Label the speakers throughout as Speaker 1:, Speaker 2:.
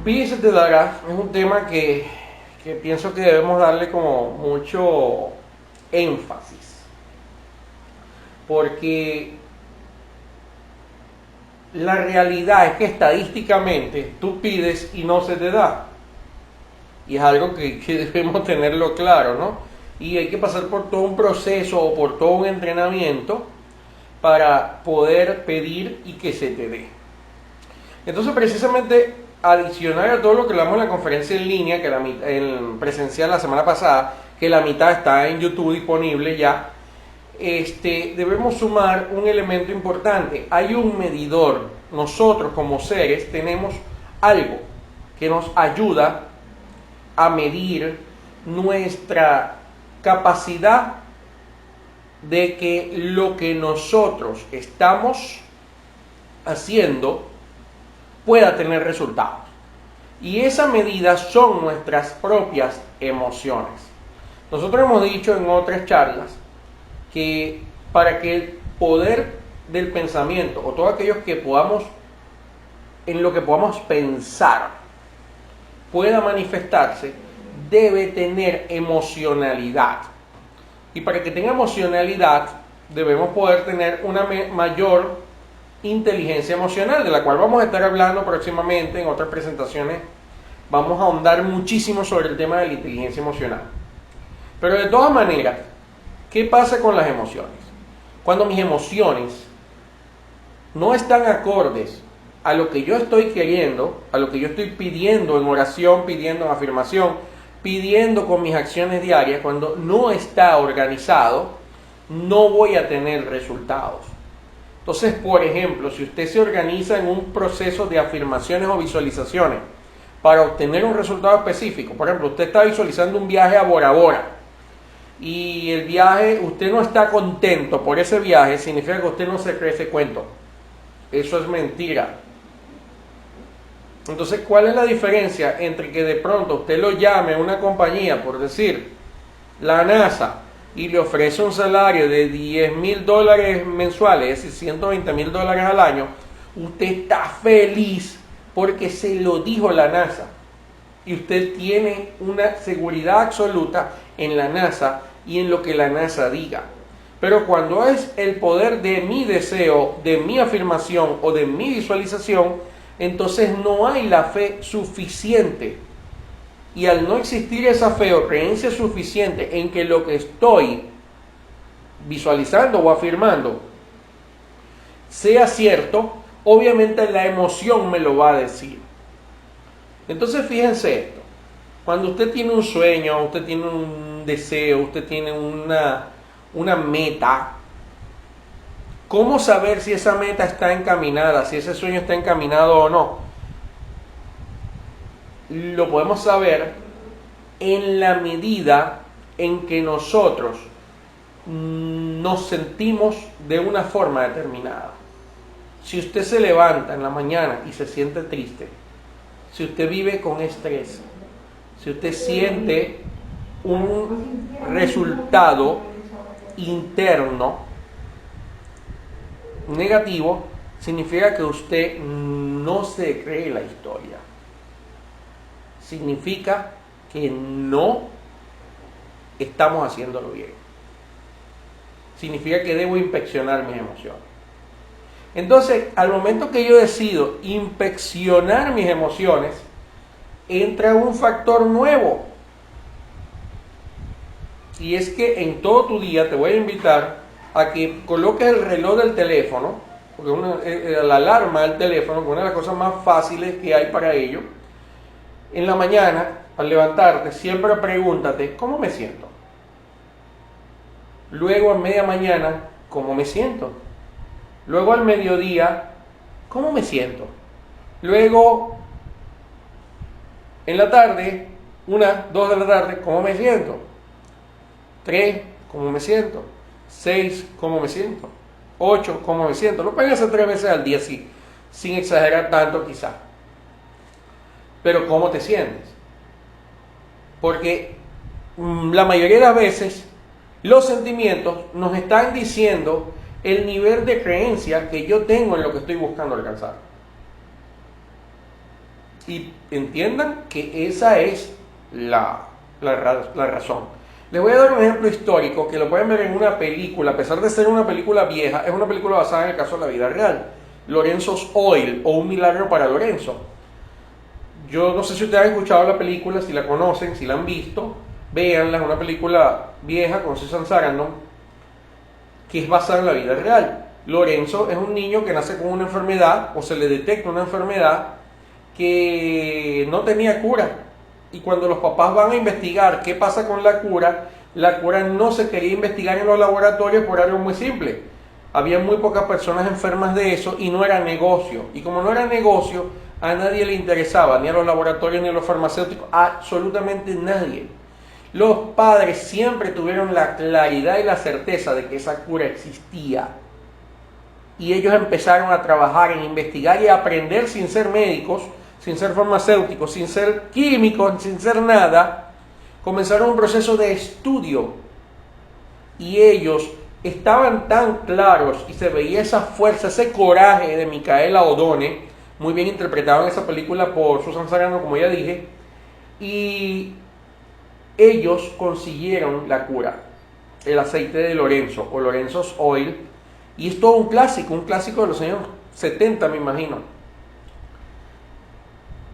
Speaker 1: Pide y se te dará es un tema que pienso que debemos darle como mucho énfasis, porque la realidad es que estadísticamente tú pides y no se te da. Y es algo que debemos tenerlo claro, ¿no? Y hay que pasar por todo un proceso o por todo un entrenamiento para poder pedir y que se te dé. Entonces, precisamente, adicional a todo lo que hablamos en la conferencia en línea, que en presencial la semana pasada, que la mitad está en YouTube disponible ya, debemos sumar un elemento importante. Hay un medidor. Nosotros como seres tenemos algo que nos ayuda a medir nuestra capacidad de que lo que nosotros estamos haciendo pueda tener resultados. Y esa medida son nuestras propias emociones. Nosotros hemos dicho en otras charlas que para que el poder del pensamiento o todo aquello que podamos, en lo que podamos pensar, pueda manifestarse, debe tener emocionalidad. Y para que tenga emocionalidad, debemos poder tener una mayor inteligencia emocional, de la cual vamos a estar hablando próximamente en otras presentaciones. Vamos a ahondar muchísimo sobre el tema de la inteligencia emocional. Pero de todas maneras, ¿qué pasa con las emociones? Cuando mis emociones no están acordes a lo que yo estoy queriendo, a lo que yo estoy pidiendo en oración, pidiendo en afirmación, pidiendo con mis acciones diarias, cuando no está organizado, no voy a tener resultados. Entonces, por ejemplo, si usted se organiza en un proceso de afirmaciones o visualizaciones para obtener un resultado específico, por ejemplo, usted está visualizando un viaje a Bora Bora y el viaje, usted no está contento por ese viaje, significa que usted no se cree ese cuento. Eso es mentira. Entonces, ¿cuál es la diferencia entre que de pronto usted lo llame a una compañía, por decir, la NASA, y le ofrece un salario de $10,000 mensuales, es decir, $120,000 al año? Usted está feliz porque se lo dijo la NASA. Y usted tiene una seguridad absoluta en la NASA y en lo que la NASA diga. Pero cuando es el poder de mi deseo, de mi afirmación o de mi visualización, entonces no hay la fe suficiente. Y al no existir esa fe o creencia suficiente en que lo que estoy visualizando o afirmando sea cierto, obviamente la emoción me lo va a decir. Entonces fíjense esto, cuando usted tiene un sueño, usted tiene un deseo, usted tiene una meta, ¿cómo saber si esa meta está encaminada, si ese sueño está encaminado o no? Lo podemos saber en la medida en que nosotros nos sentimos de una forma determinada. Si usted se levanta en la mañana y se siente triste, si usted vive con estrés, si usted siente un resultado interno negativo, significa que usted no se cree la historia. Significa que no estamos haciéndolo bien. Significa que debo inspeccionar mis emociones. Entonces, al momento que yo decido inspeccionar mis emociones, entra un factor nuevo. Y es que en todo tu día te voy a invitar a que coloques el reloj del teléfono, porque la alarma del teléfono, que es una de las cosas más fáciles que hay para ello. En la mañana, al levantarte, siempre pregúntate, ¿cómo me siento? Luego a media mañana, ¿cómo me siento? Luego al mediodía, ¿cómo me siento? Luego, en la tarde, 2 de la tarde, ¿cómo me siento? 3, ¿cómo me siento? 6, ¿cómo me siento? 8, ¿cómo me siento? Lo pueden hacer 3 veces al día, sin exagerar tanto quizás. Pero ¿cómo te sientes? Porque la mayoría de las veces los sentimientos nos están diciendo el nivel de creencia que yo tengo en lo que estoy buscando alcanzar. Y entiendan que esa es la razón. Les voy a dar un ejemplo histórico que lo pueden ver en una película, a pesar de ser una película vieja, es una película basada en el caso de la vida real. Lorenzo's Oil, o Un milagro para Lorenzo. Yo no sé si ustedes han escuchado la película, si la conocen, si la han visto, véanla, es una película vieja con Susan Sarandon, que es basada en la vida real. Lorenzo es un niño que nace con una enfermedad, o se le detecta una enfermedad que no tenía cura. Y cuando los papás van a investigar qué pasa con la cura no se quería investigar en los laboratorios por algo muy simple. Había muy pocas personas enfermas de eso y no era negocio. Y como no era negocio, a nadie le interesaba, ni a los laboratorios ni a los farmacéuticos, absolutamente nadie. Los padres siempre tuvieron la claridad y la certeza de que esa cura existía. Y ellos empezaron a trabajar en investigar y a aprender sin ser médicos, sin ser farmacéuticos, sin ser químicos, sin ser nada. Comenzaron un proceso de estudio. Y ellos estaban tan claros y se veía esa fuerza, ese coraje de Micaela O'Donnell, muy bien interpretado en esa película por Susan Sarandon, como ya dije, y ellos consiguieron la cura, el aceite de Lorenzo, o Lorenzo's Oil, y es todo un clásico de los años 70, me imagino.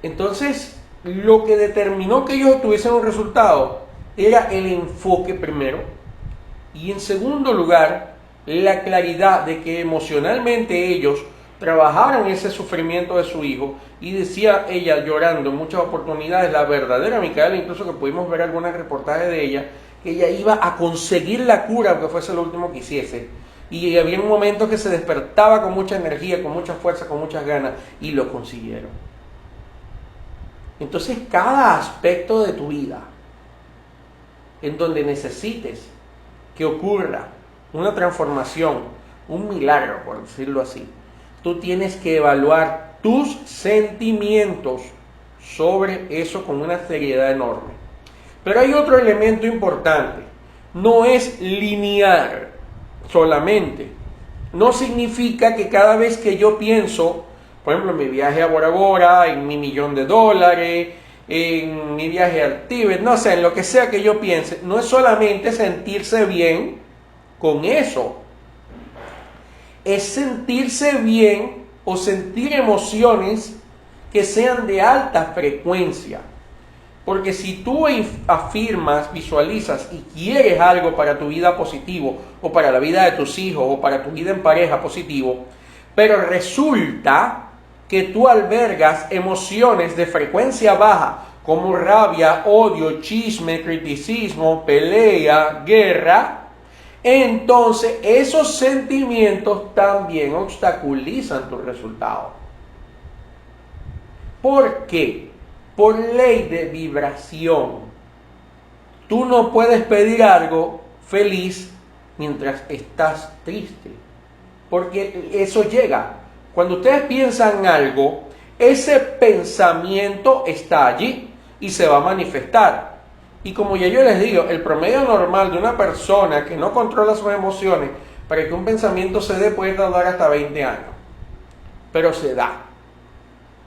Speaker 1: Entonces, lo que determinó que ellos tuviesen un resultado era el enfoque primero, y en segundo lugar, la claridad de que emocionalmente ellos trabajaron ese sufrimiento de su hijo. Y decía ella llorando en muchas oportunidades, la verdadera Micaela, incluso que pudimos ver algunos reportajes de ella, que ella iba a conseguir la cura aunque fuese lo último que hiciese. Y había un momento que se despertaba con mucha energía, con mucha fuerza, con muchas ganas, y lo consiguieron. Entonces, cada aspecto de tu vida en donde necesites que ocurra una transformación, un milagro, por decirlo así, tú tienes que evaluar tus sentimientos sobre eso con una seriedad enorme. Pero hay otro elemento importante. No es lineal solamente. No significa que cada vez que yo pienso, por ejemplo, en mi viaje a Bora Bora, en mi $1,000,000, en mi viaje al Tíbet, no sé, en lo que sea que yo piense, no es solamente sentirse bien con eso. Es sentirse bien o sentir emociones que sean de alta frecuencia. Porque si tú afirmas, visualizas y quieres algo para tu vida positivo, o para la vida de tus hijos, o para tu vida en pareja positivo, pero resulta que tú albergas emociones de frecuencia baja, como rabia, odio, chisme, criticismo, pelea, guerra, entonces esos sentimientos también obstaculizan tu resultado. ¿Por qué? Por ley de vibración. Tú no puedes pedir algo feliz mientras estás triste, porque eso llega. Cuando ustedes piensan algo, ese pensamiento está allí y se va a manifestar. Y como ya yo les digo, el promedio normal de una persona que no controla sus emociones, para que un pensamiento se dé, puede tardar hasta 20 años. Pero se da.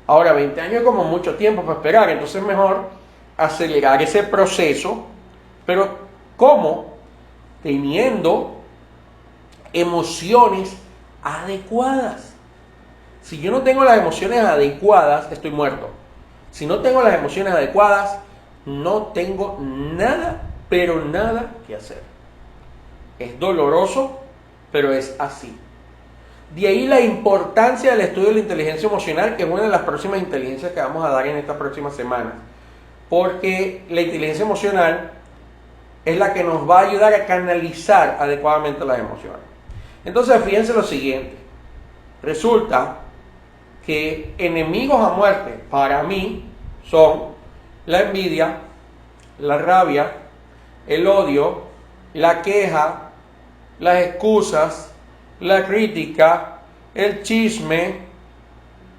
Speaker 1: Ahora, 20 años es como mucho tiempo para esperar, entonces es mejor acelerar ese proceso. Pero ¿cómo? Teniendo emociones adecuadas. Si yo no tengo las emociones adecuadas, estoy muerto. Si no tengo las emociones adecuadas, no tengo nada, pero nada que hacer. Es doloroso, pero es así. De ahí la importancia del estudio de la inteligencia emocional, que es una de las próximas inteligencias que vamos a dar en estas próximas semanas. Porque la inteligencia emocional es la que nos va a ayudar a canalizar adecuadamente las emociones. Entonces, fíjense lo siguiente. Resulta que enemigos a muerte para mí son la envidia, la rabia, el odio, la queja, las excusas, la crítica, el chisme,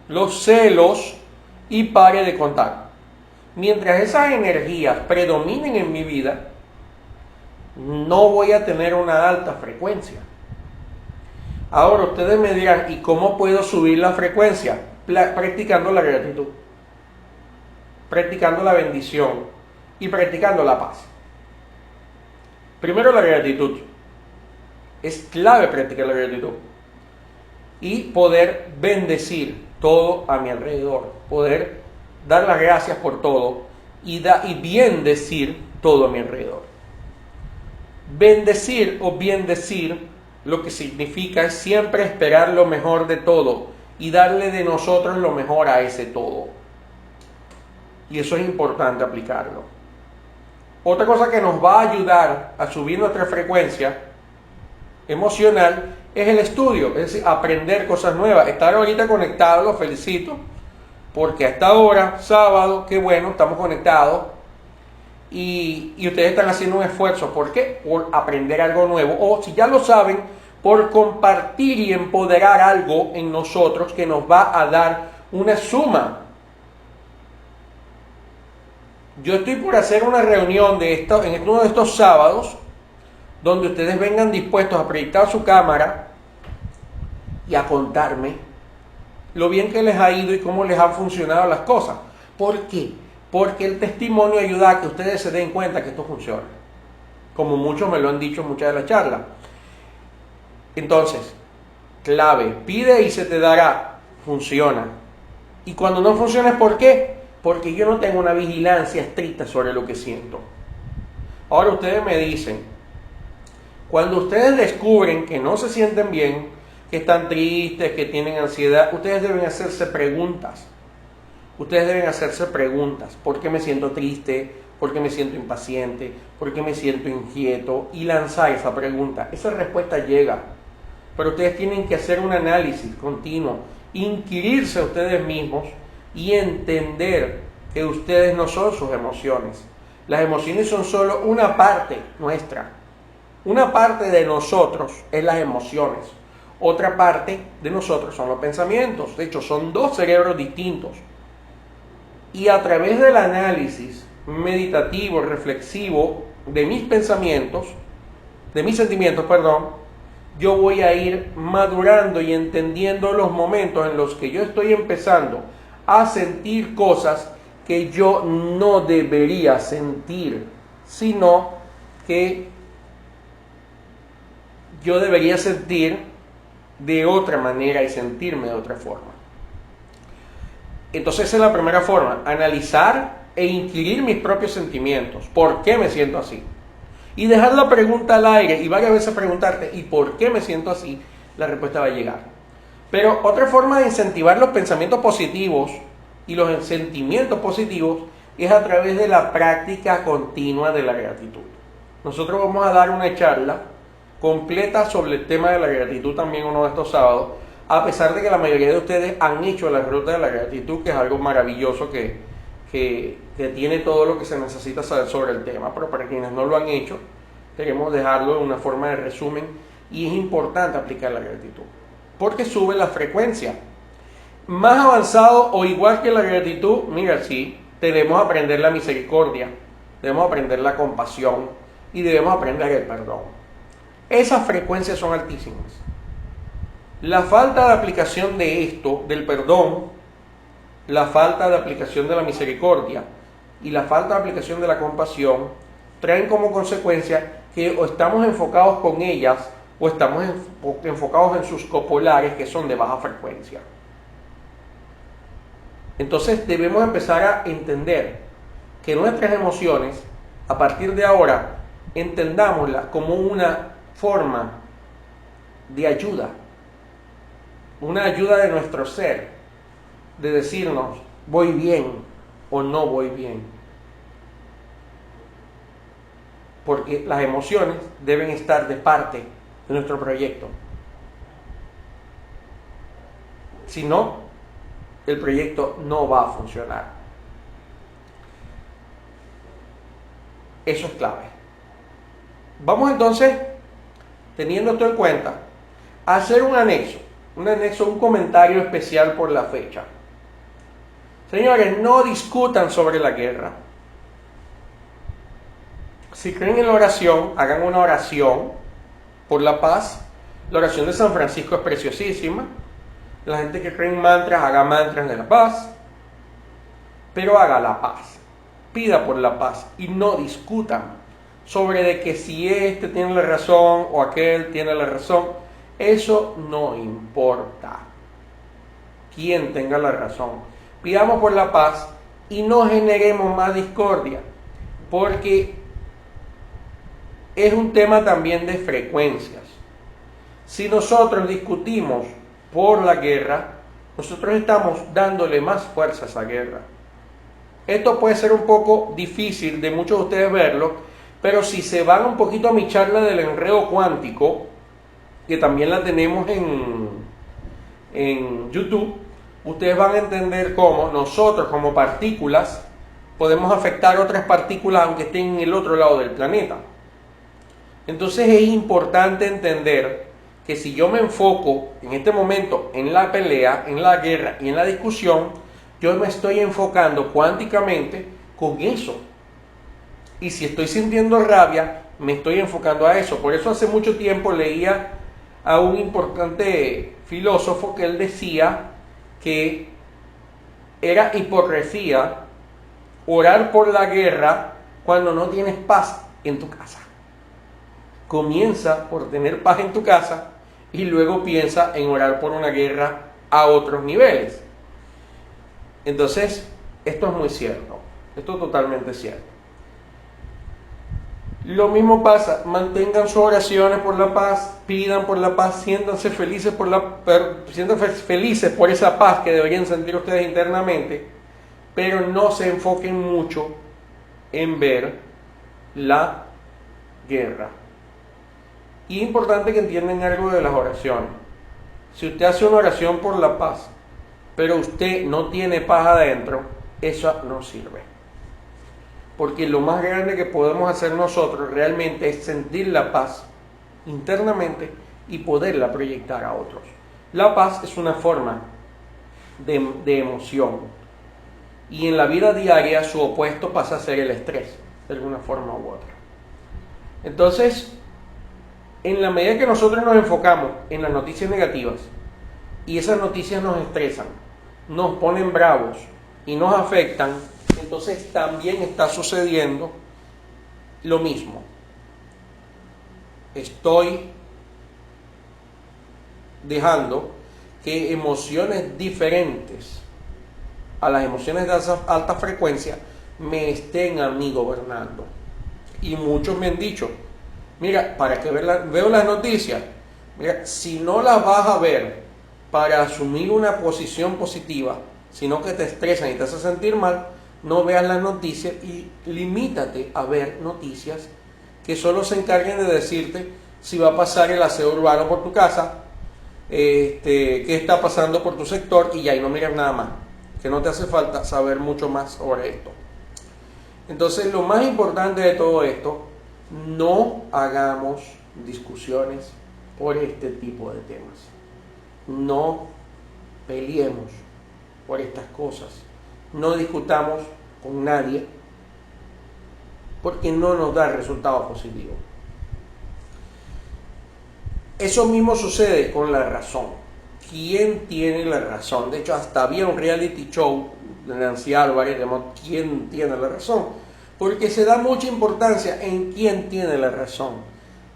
Speaker 1: los celos y pare de contar. Mientras esas energías predominen en mi vida, no voy a tener una alta frecuencia. Ahora ustedes me dirán, ¿y cómo puedo subir la frecuencia? Practicando la gratitud. practicando la bendición y practicando la paz. Primero, la gratitud. Es clave practicar la gratitud y poder bendecir todo a mi alrededor, poder dar las gracias por todo y bien decir todo a mi alrededor. Bendecir o bien decir lo que significa es siempre esperar lo mejor de todo y darle de nosotros lo mejor a ese todo. Y eso es importante aplicarlo. Otra cosa que nos va a ayudar a subir nuestra frecuencia emocional es el estudio, es decir, aprender cosas nuevas. Estar ahorita conectado, los felicito, porque a esta hora, sábado, qué bueno, estamos conectados y ustedes están haciendo un esfuerzo. ¿Por qué? Por aprender algo nuevo, o si ya lo saben, por compartir y empoderar algo en nosotros que nos va a dar una suma. Yo estoy por hacer una reunión en uno de estos sábados donde ustedes vengan dispuestos a proyectar su cámara y a contarme lo bien que les ha ido y cómo les han funcionado las cosas. ¿Por qué? Porque el testimonio ayuda a que ustedes se den cuenta que esto funciona, como muchos me lo han dicho en muchas de las charlas. Entonces, clave, pide y se te dará, funciona. Y cuando no funciona, ¿por qué? Porque yo no tengo una vigilancia estricta sobre lo que siento. Ahora ustedes me dicen, cuando ustedes descubren que no se sienten bien, que están tristes, que tienen ansiedad, ustedes deben hacerse preguntas. Ustedes deben hacerse preguntas. ¿Por qué me siento triste? ¿Por qué me siento impaciente? ¿Por qué me siento inquieto? Y lanzar esa pregunta. Esa respuesta llega. Pero ustedes tienen que hacer un análisis continuo, inquirirse a ustedes mismos y entender que ustedes no son sus emociones. Las emociones son solo una parte nuestra. Una parte de nosotros es las emociones. Otra parte de nosotros son los pensamientos. De hecho, son dos cerebros distintos. Y a través del análisis meditativo, reflexivo de mis pensamientos, de mis sentimientos, yo voy a ir madurando y entendiendo los momentos en los que yo estoy empezando a sentir cosas que yo no debería sentir, sino que yo debería sentir de otra manera y sentirme de otra forma. Entonces esa es la primera forma, analizar e inquirir mis propios sentimientos. ¿Por qué me siento así? Y dejar la pregunta al aire y varias veces preguntarte, ¿y por qué me siento así? La respuesta va a llegar. Pero otra forma de incentivar los pensamientos positivos y los sentimientos positivos es a través de la práctica continua de la gratitud. Nosotros vamos a dar una charla completa sobre el tema de la gratitud también uno de estos sábados, a pesar de que la mayoría de ustedes han hecho la ruta de la gratitud, que es algo maravilloso que tiene todo lo que se necesita saber sobre el tema, pero para quienes no lo han hecho, queremos dejarlo en una forma de resumen, y es importante aplicar la gratitud, porque sube la frecuencia. Más avanzado o igual que la gratitud, mira, sí, debemos aprender la misericordia, debemos aprender la compasión y debemos aprender el perdón. Esas frecuencias son altísimas. La falta de aplicación de esto, del perdón, la falta de aplicación de la misericordia y la falta de aplicación de la compasión traen como consecuencia que o estamos enfocados con ellas o estamos enfocados en sus copolares, que son de baja frecuencia. Entonces debemos empezar a entender que nuestras emociones, a partir de ahora, entendámoslas como una forma de ayuda, una ayuda de nuestro ser, de decirnos, voy bien o no voy bien. Porque las emociones deben estar de parte de nuestro proyecto. Si no, el proyecto no va a funcionar. Eso es clave. Vamos entonces, teniendo esto en cuenta, a hacer un anexo, un comentario especial por la fecha. Señores, no discutan sobre la guerra. Si creen en la oración, hagan una oración por la paz. La oración de San Francisco es preciosísima. La gente que cree en mantras, haga mantras de la paz. pero haga la paz, pida por la paz y no discutan sobre de que si este tiene la razón o aquel tiene la razón. Eso no importa quién tenga la razón. Pidamos por la paz y no generemos más discordia, porque es un tema también de frecuencias. Si nosotros discutimos por la guerra, nosotros estamos dándole más fuerza a esa guerra. Esto puede ser un poco difícil de muchos de ustedes verlo, pero si se van un poquito a mi charla del enredo cuántico, que también la tenemos en YouTube, ustedes van a entender cómo nosotros como partículas podemos afectar otras partículas aunque estén en el otro lado del planeta. Entonces es importante entender que si yo me enfoco en este momento en la pelea, en la guerra y en la discusión, yo me estoy enfocando cuánticamente con eso. Y si estoy sintiendo rabia, me estoy enfocando a eso. Por eso hace mucho tiempo leía a un importante filósofo que él decía que era hipocresía orar por la guerra cuando no tienes paz en tu casa. Comienza por tener paz en tu casa y luego piensa en orar por una guerra a otros niveles. Entonces, esto es muy cierto. Esto es totalmente cierto. Lo mismo pasa, mantengan sus oraciones por la paz, pidan por la paz, siéntanse felices por esa paz que deberían sentir ustedes internamente, pero no se enfoquen mucho en ver la guerra. Y es importante que entiendan algo de las oraciones. Si usted hace una oración por la paz, pero usted no tiene paz adentro, eso no sirve. Porque lo más grande que podemos hacer nosotros realmente es sentir la paz internamente y poderla proyectar a otros. La paz es una forma de emoción. Y en la vida diaria su opuesto pasa a ser el estrés, de alguna forma u otra. Entonces, en la medida que nosotros nos enfocamos en las noticias negativas, y esas noticias nos estresan, nos ponen bravos y nos afectan, entonces también está sucediendo lo mismo. Estoy dejando que emociones diferentes a las emociones de alta frecuencia me estén a mí gobernando. Y muchos me han dicho, mira, ¿para qué veo las noticias? Mira, si no las vas a ver para asumir una posición positiva, sino que te estresan y te hacen sentir mal, no veas las noticias y limítate a ver noticias que solo se encarguen de decirte si va a pasar el aseo urbano por tu casa, qué está pasando por tu sector, y ya, y no miras nada más, que no te hace falta saber mucho más sobre esto. Entonces, lo más importante de todo esto, no hagamos discusiones por este tipo de temas. No peleemos por estas cosas. No discutamos con nadie porque no nos da resultados positivos. Eso mismo sucede con la razón. ¿Quién tiene la razón? De hecho, hasta había un reality show de Nancy Álvarez llamado ¿Quién tiene la razón? Porque se da mucha importancia en quién tiene la razón.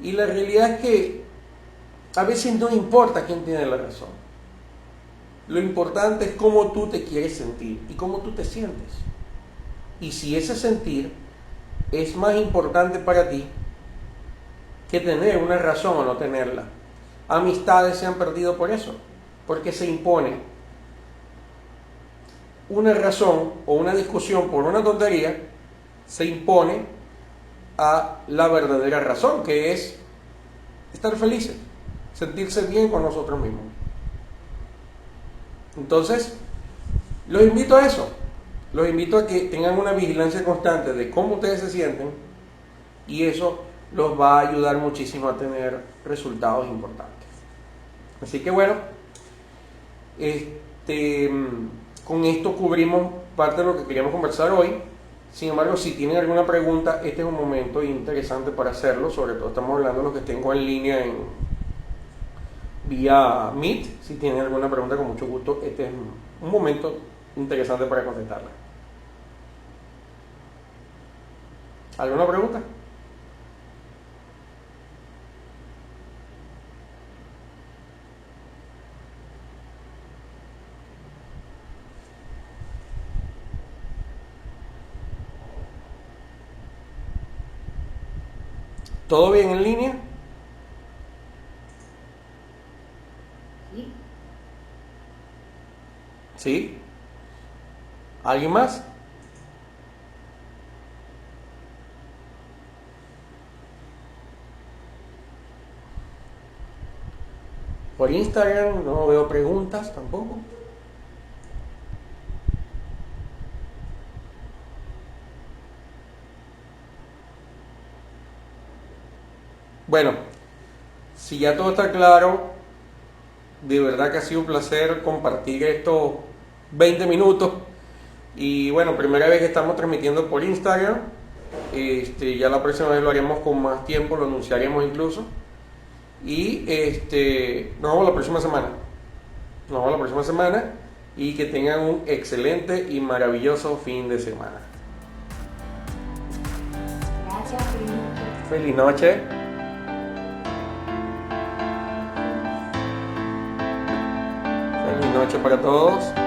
Speaker 1: Y la realidad es que a veces no importa quién tiene la razón. Lo importante es cómo tú te quieres sentir y cómo tú te sientes. Y si ese sentir es más importante para ti que tener una razón o no tenerla. Amistades se han perdido por eso, porque se impone una razón o una discusión por una tontería, se impone a la verdadera razón, que es estar felices, sentirse bien con nosotros mismos. Entonces, los invito a eso. Los invito a que tengan una vigilancia constante de cómo ustedes se sienten, y eso los va a ayudar muchísimo a tener resultados importantes. Así que bueno, con esto cubrimos parte de lo que queríamos conversar hoy. Sin embargo, si tienen alguna pregunta, este es un momento interesante para hacerlo. Sobre todo estamos hablando de los que estén en línea vía Meet. Si tienen alguna pregunta, con mucho gusto, este es un momento interesante para contestarla. ¿Alguna pregunta? ¿Todo bien en línea?
Speaker 2: Sí.
Speaker 1: ¿Sí? ¿Alguien más? Por Instagram no veo preguntas tampoco. Bueno, si ya todo está claro, de verdad que ha sido un placer compartir estos 20 minutos. Y bueno, primera vez que estamos transmitiendo por Instagram. Ya la próxima vez lo haremos con más tiempo, lo anunciaremos incluso. Y nos vemos la próxima semana. Nos vemos la próxima semana y que tengan un excelente y maravilloso fin de semana.
Speaker 2: Gracias, feliz noche.
Speaker 1: Feliz noche. Feliz noche para todos.